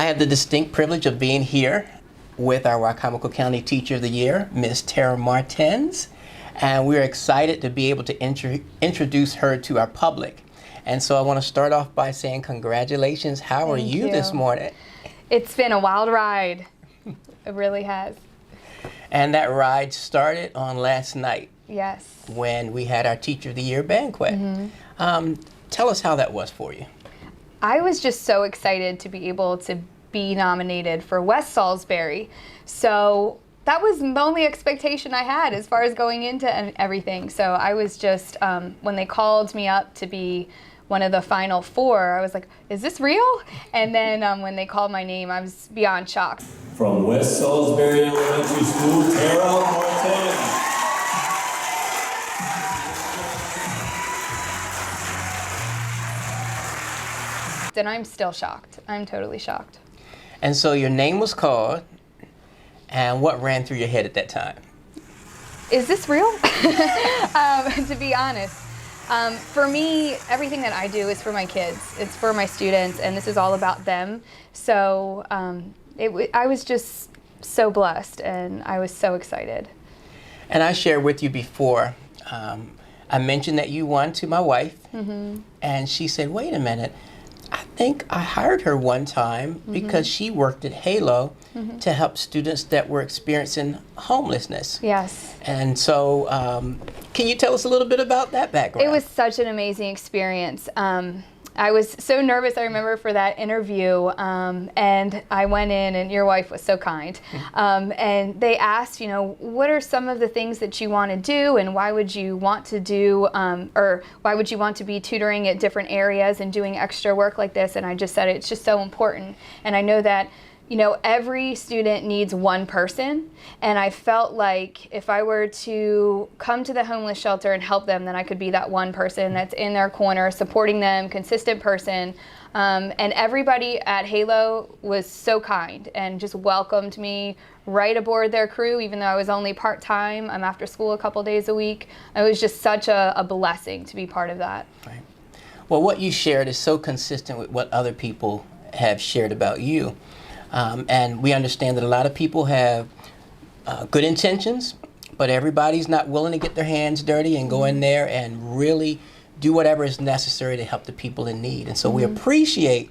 have the distinct privilege of being here with our Wicomico County Teacher of the Year, Ms. Tara Martens, and we're excited to be able to introduce her to our public. And so I want to start off by saying congratulations. How are you this morning? It's been a wild ride. It really has. And that ride started on last night. Yes. When we had our Teacher of the Year banquet. Tell us how that was for you. I was just so excited to be able to be nominated for West Salisbury. So that was the only expectation I had as far as going into everything. So I was just, when they called me up to be one of the final four, I was like, is this real? And then when they called my name, I was beyond shocked. From West Salisbury Elementary School, Tara Martens. And I'm still shocked. I'm totally shocked. And so your name was called, and what ran through your head at that time? Is this real? To be honest, for me, everything that I do is for my kids. It's for my students, and this is all about them. So I was just so blessed, and I was so excited. And I shared with you before, I mentioned that you won to my wife, and she said, wait a minute, I think I hired her one time because she worked at Halo to help students that were experiencing homelessness. Yes. And so, can you tell us a little bit about that background? It was such an amazing experience. I was so nervous, I remember, for that interview, and I went in, and your wife was so kind, and they asked, you know, what are some of the things that you want to do, and why would you want to do, or why would you want to be tutoring at different areas and doing extra work like this? And I just said, it's just so important, and I know that, you know, every student needs one person, and I felt like if I were to come to the homeless shelter and help them, then I could be that one person that's in their corner, supporting them, consistent person. And everybody at Halo was so kind and just welcomed me right aboard their crew, even though I was only part-time. I'm after school a couple days a week. It was just such a blessing to be part of that. Right. Well, what you shared is so consistent with what other people have shared about you. And we understand that a lot of people have good intentions, but everybody's not willing to get their hands dirty and go in there and really do whatever is necessary to help the people in need. And so we appreciate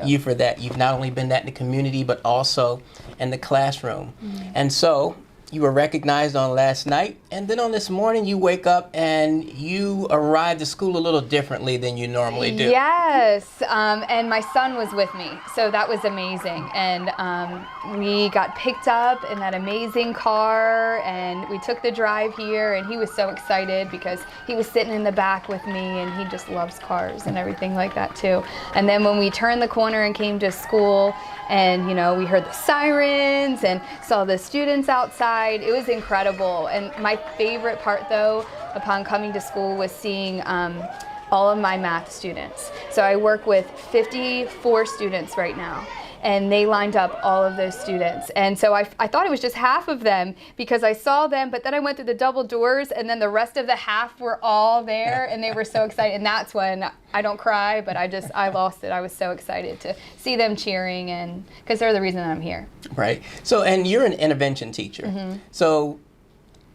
you for that. You've not only been that in the community, but also in the classroom. And so you were recognized on last night, and then on this morning you wake up and you arrive to school a little differently than you normally do. Yes, and my son was with me, so that was amazing. And we got picked up in that amazing car, and we took the drive here, and he was so excited because he was sitting in the back with me, and he just loves cars and everything like that too. And then when we turned the corner and came to school, and you know, we heard the sirens and saw the students outside, it was incredible. And my favorite part, though, upon coming to school was seeing all of my math students. So I work with 54 students right now, and they lined up all of those students. And so I thought it was just half of them because I saw them, but then I went through the double doors, and then the rest of the half were all there, and they were so excited. And that's when I don't cry, but I lost it. I was so excited to see them cheering, and because they're the reason that I'm here. Right. So, and you're an intervention teacher. So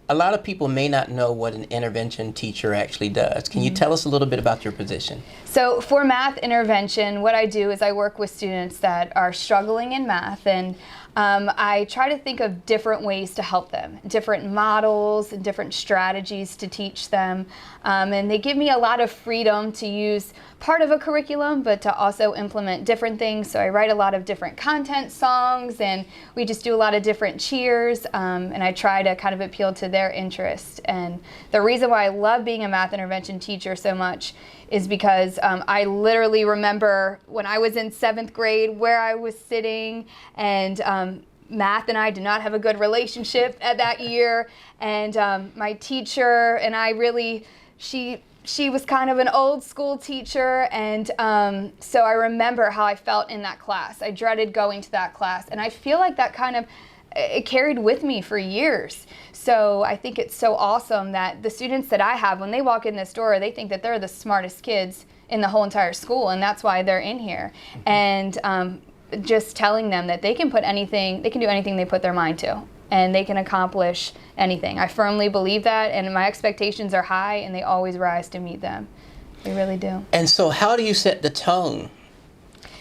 a lot of people may not know what an intervention teacher actually does. Can you tell us a little bit about your position? So for math intervention, what I do is I work with students that are struggling in math, and I try to think of different ways to help them, different models and different strategies to teach them. And they give me a lot of freedom to use part of a curriculum, but to also implement different things. So I write a lot of different content songs, and we just do a lot of different cheers, and I try to kind of appeal to their interest. And the reason why I love being a math intervention teacher so much is because I literally remember when I was in 7th grade where I was sitting, and math and I did not have a good relationship at that year, and my teacher and I really, she was kind of an old school teacher, and so I remember how I felt in that class. I dreaded going to that class, and I feel like that kind of, it carried with me for years. So I think it's so awesome that the students that I have, when they walk in this door, they think that they're the smartest kids in the whole entire school, and that's why they're in here. And just telling them that they can do anything they put their mind to, and they can accomplish anything. I firmly believe that, and my expectations are high, and they always rise to meet them. They really do. And so how do you set the tone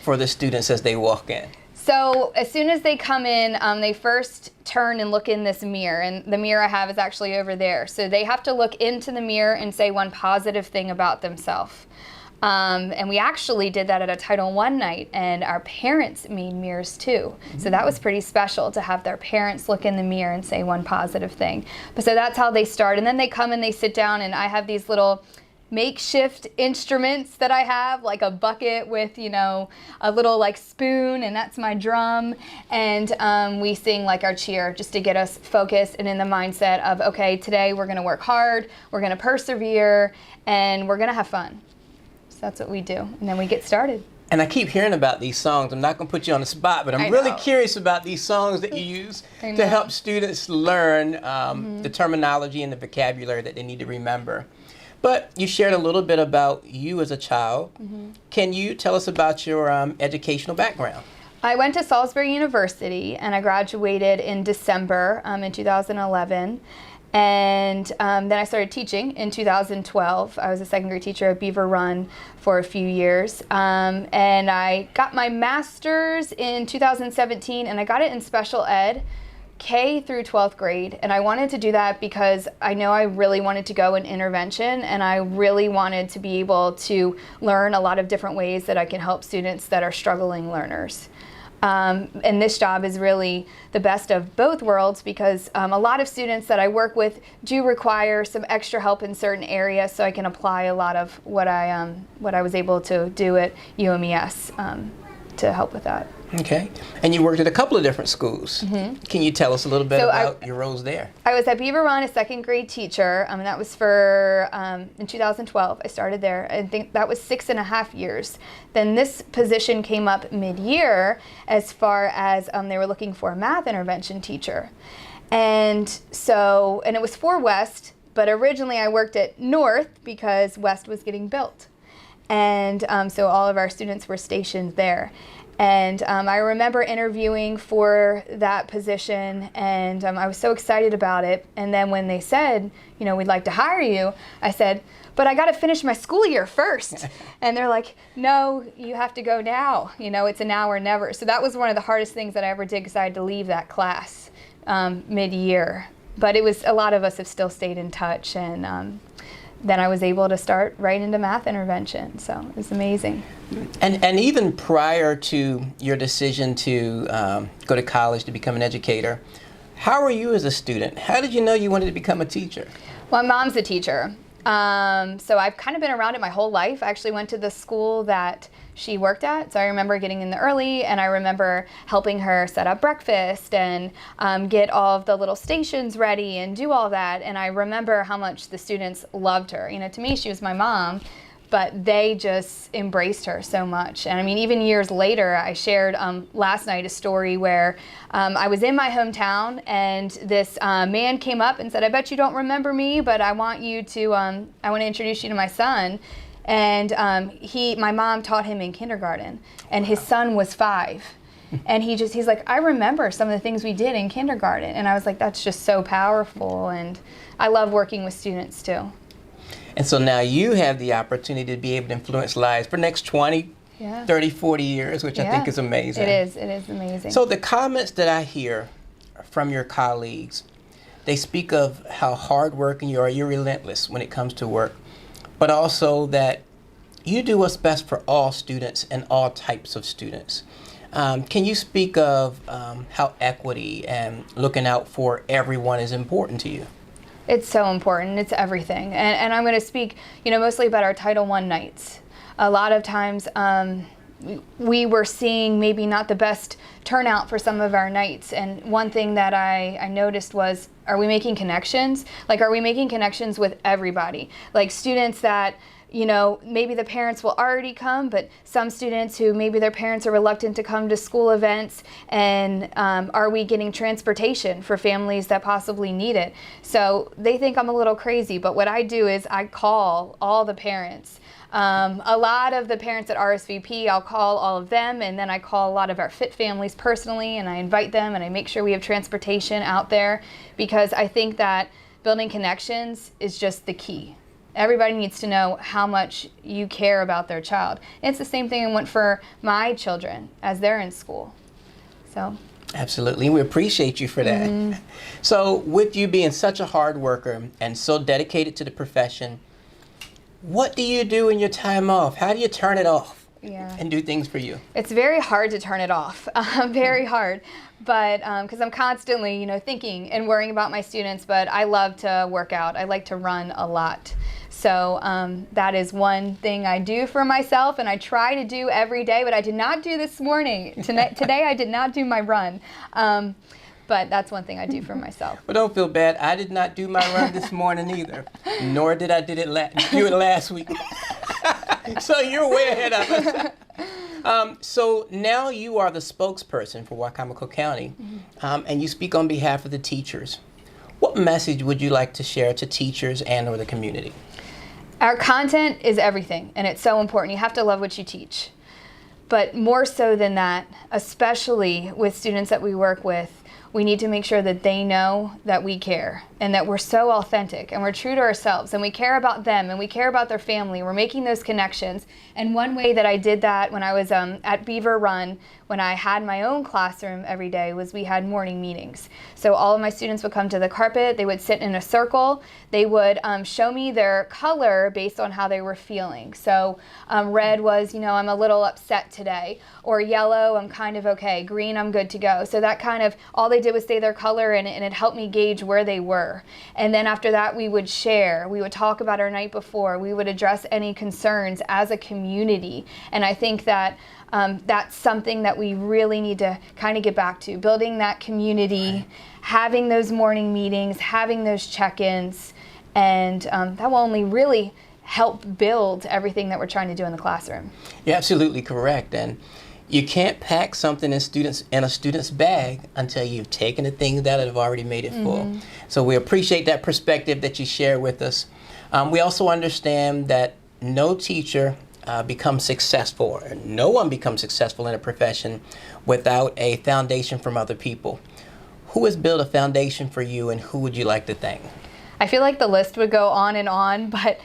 for the students as they walk in? So as soon as they come in, they first turn and look in this mirror, and the mirror I have is actually over there. So they have to look into the mirror and say one positive thing about themselves. And we actually did that at a Title I night, and our parents made mirrors too. So that was pretty special to have their parents look in the mirror and say one positive thing. But so that's how they start. And then they come and they sit down, and I have these little makeshift instruments that I have, like a bucket with, a little like spoon, and that's my drum. And we sing like our cheer just to get us focused and in the mindset of, okay, today we're gonna work hard, we're gonna persevere, and we're gonna have fun. So that's what we do. And then we get started. And I keep hearing about these songs. I'm not going to put you on the spot, but I'm really curious about these songs that you use to help students learn the terminology and the vocabulary that they need to remember. But you shared a little bit about you as a child. Can you tell us about your educational background? I went to Salisbury University, and I graduated in December in 2011. And then I started teaching in 2012. I was a second grade teacher at Beaver Run for a few years. And I got my master's in 2017, and I got it in special ed, K through 12th grade. And I wanted to do that because I know I really wanted to go in intervention, and I really wanted to be able to learn a lot of different ways that I can help students that are struggling learners. And this job is really the best of both worlds, because a lot of students that I work with do require some extra help in certain areas, so I can apply a lot of what I was able to do at UMES to help with that. Okay. And you worked at a couple of different schools. Can you tell us a little bit about your roles there? I was at Beaver Run, a second grade teacher, and that was for, in 2012, I started there. I think that was 6.5 years. Then this position came up mid-year as far as they were looking for a math intervention teacher. And it was for West, but originally I worked at North because West was getting built. And so all of our students were stationed there. And I remember interviewing for that position, and I was so excited about it. And then when they said, we'd like to hire you, I said, but I got to finish my school year first. And they're like, no, you have to go now. It's a now or never. So that was one of the hardest things that I ever did, because I had to leave that class mid-year. But a lot of us have still stayed in touch, and then I was able to start right into math intervention. So it was amazing. And even prior to your decision to go to college to become an educator, how were you as a student? How did you know you wanted to become a teacher? Well, my mom's a teacher. So I've kind of been around it my whole life. I actually went to the school that she worked at, so I remember getting in there early, and I remember helping her set up breakfast and get all of the little stations ready and do all that. And I remember how much the students loved her. To me, she was my mom, but they just embraced her so much. And I mean, even years later, I shared last night a story where I was in my hometown, and this man came up and said, I bet you don't remember me, but I want to introduce you to my son. And my mom taught him in kindergarten, and his son was 5. And he's like, I remember some of the things we did in kindergarten. And I was like, that's just so powerful. And I love working with students too. And so now you have the opportunity to be able to influence lives for the next 20, 30, 40 years, which I think is amazing. It is amazing. So the comments that I hear from your colleagues, they speak of how hardworking you are. You're relentless when it comes to work, but also that you do what's best for all students and all types of students. Can you speak of how equity and looking out for everyone is important to you? It's so important. It's everything. And I'm going to speak, mostly about our Title I nights. A lot of times we were seeing maybe not the best turnout for some of our nights. And one thing that I noticed was, are we making connections? Like, are we making connections with everybody? Like students that, you know, maybe the parents will already come, but some students who maybe their parents are reluctant to come to school events, and are we getting transportation for families that possibly need it? So they think I'm a little crazy, but what I do is I call all the parents. A lot of the parents at RSVP, I'll call all of them, and then I call a lot of our fit families personally, and I invite them, and I make sure we have transportation out there, because I think that building connections is just the key. Everybody needs to know how much you care about their child. And it's the same thing I want for my children as they're in school. So. Absolutely, we appreciate you for that. So with you being such a hard worker and so dedicated to the profession, what do you do in your time off? How do you turn it off and do things for you? It's very hard to turn it off, very hard. But because I'm constantly, you know, thinking and worrying about my students, but I love to work out. I like to run a lot. So that is one thing I do for myself, and I try to do every day, but I did not do this morning. Today I did not do my run. But that's one thing I do for myself. Well, don't feel bad. I did not do my run this morning either, nor did I do it last week. So you're way ahead of us. So now you are the spokesperson for Wicomico County, and you speak on behalf of the teachers. What message would you like to share to teachers and or the community? Our content is everything, and it's so important. You have to love what you teach. But more so than that, especially with students that we work with, we need to make sure that they know that we care and that we're so authentic and we're true to ourselves and we care about them and we care about their family. We're making those connections. And one way that I did that when I was at Beaver Run, when I had my own classroom every day, was we had morning meetings. So all of my students would come to the carpet, they would sit in a circle, they would show me their color based on how they were feeling. So red was, you know, I'm a little upset today, or yellow, I'm kind of okay, green, I'm good to go. So that kind of, all they did was say their color, and it helped me gauge where they were. And then after that, we would share, we would talk about our night before, we would address any concerns as a community. And I think that that's something that we really need to kind of get back to, building that community, having those morning meetings, having those check-ins, and that will only really help build everything that we're trying to do in the classroom. You're absolutely correct. And you can't pack something in a student's bag until you've taken the things that have already made it full. So we appreciate that perspective that you share with us. We also understand that no teacher becomes successful, or no one becomes successful in a profession without a foundation from other people. Who has built a foundation for you, and who would you like to thank? I feel like the list would go on, but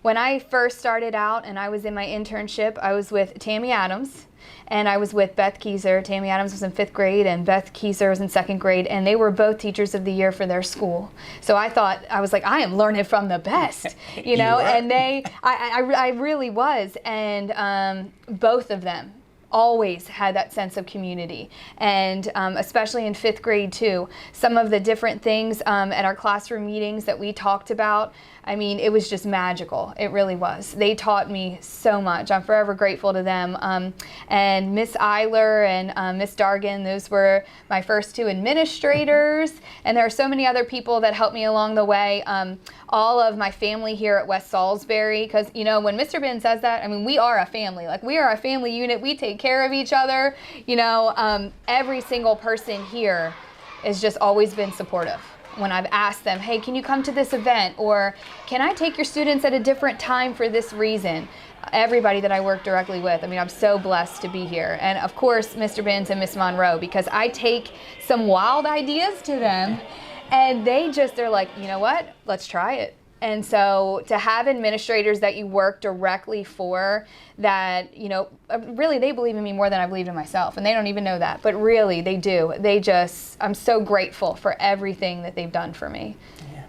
when I first started out and I was in my internship, I was with Tammy Adams, and I was with Beth Kieser. Tammy Adams was in 5th grade and Beth Kieser was in 2nd grade, and they were both teachers of the year for their school. So I was like, I am learning from the best, you know, and I really was. And both of them always had that sense of community, and especially in 5th grade too. Some of the different things at our classroom meetings that we talked about, I mean, it was just magical. It really was. They taught me so much. I'm forever grateful to them. And Miss Eiler and Miss Dargan, those were my first 2 administrators. And there are so many other people that helped me along the way. All of my family here at West Salisbury, because, you know, when Mr. Ben says that, I mean, we are a family. Like, we are a family unit. We take care of each other. You know, every single person here has just always been supportive. When I've asked them, hey, can you come to this event? Or can I take your students at a different time for this reason? Everybody that I work directly with, I mean, I'm so blessed to be here. And of course, Mr. Binns and Miss Monroe, because I take some wild ideas to them and they're like, you know what, let's try it. And so to have administrators that you work directly for that, you know, really they believe in me more than I believe in myself, and they don't even know that, but really they do. I'm so grateful for everything that they've done for me. Yeah.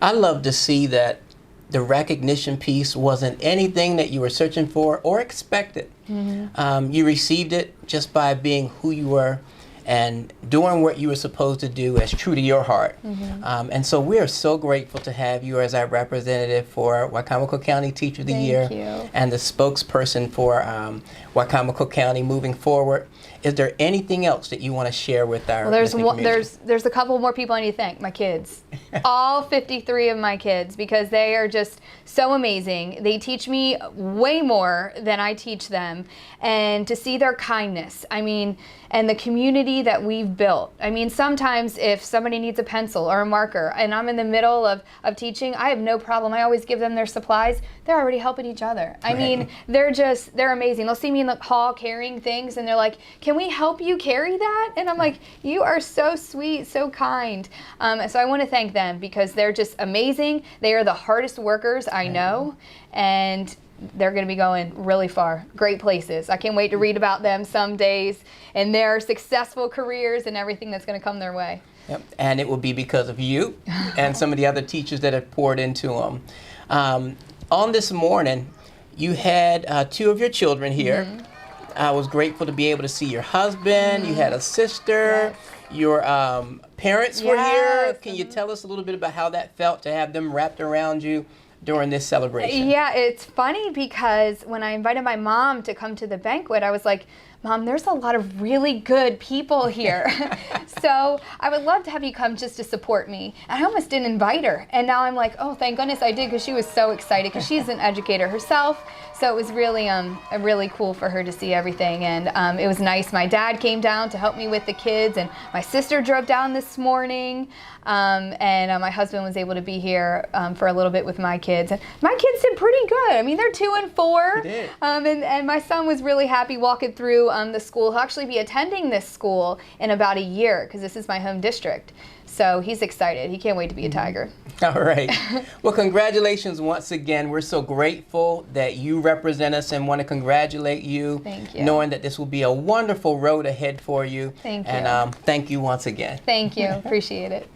I love to see that the recognition piece wasn't anything that you were searching for or expected. You received it just by being who you were and doing what you were supposed to do as true to your heart. And so we are so grateful to have you as our representative for Wicomico County Teacher of the Year and the spokesperson for Wicomico County moving forward. Is there anything else that you want to share with our Well, there's a couple more people I need to thank. My kids. all 53 of my kids because they are just so amazing. They teach me way more than I teach them, and to see their kindness, I mean, and the community that we've built. I mean, sometimes if somebody needs a pencil or a marker and I'm in the middle of teaching, I have no problem. I always give them their supplies. They're already helping each other. I mean, they're amazing. They'll see me in the hall carrying things and they're like, can we help you carry that? And I'm like, you are so sweet, so kind. So I want to thank them because they're just amazing. They are the hardest workers I know, and they're going to be going really far, great places. I can't wait to read about them some days and their successful careers and everything that's going to come their way. Yep. And it will be because of you and some of the other teachers that have poured into them. On this morning, you had 2 of your children here. I was grateful to be able to see your husband. You had a sister. Yes. Your parents were here. Yes. Can you tell us a little bit about how that felt to have them wrapped around you during this celebration? Yeah, it's funny because when I invited my mom to come to the banquet, I was like, Mom, there's a lot of really good people here. So I would love to have you come just to support me. And I almost didn't invite her. And now I'm like, oh, thank goodness I did, because she was so excited because she's an educator herself. So it was really cool for her to see everything. And it was nice. My dad came down to help me with the kids, and my sister drove down this morning. And my husband was able to be here for a little bit with my kids. And my kids did pretty good. I mean, they're 2 and 4. They did. And my son was really happy walking through the school. He'll actually be attending this school in about a year because this is my home district. So he's excited. He can't wait to be a Tiger. All right. Well, congratulations once again. We're so grateful that you represent us and want to congratulate you. Thank you. Knowing that this will be a wonderful road ahead for you. Thank you. And thank you once again. Thank you. Appreciate it.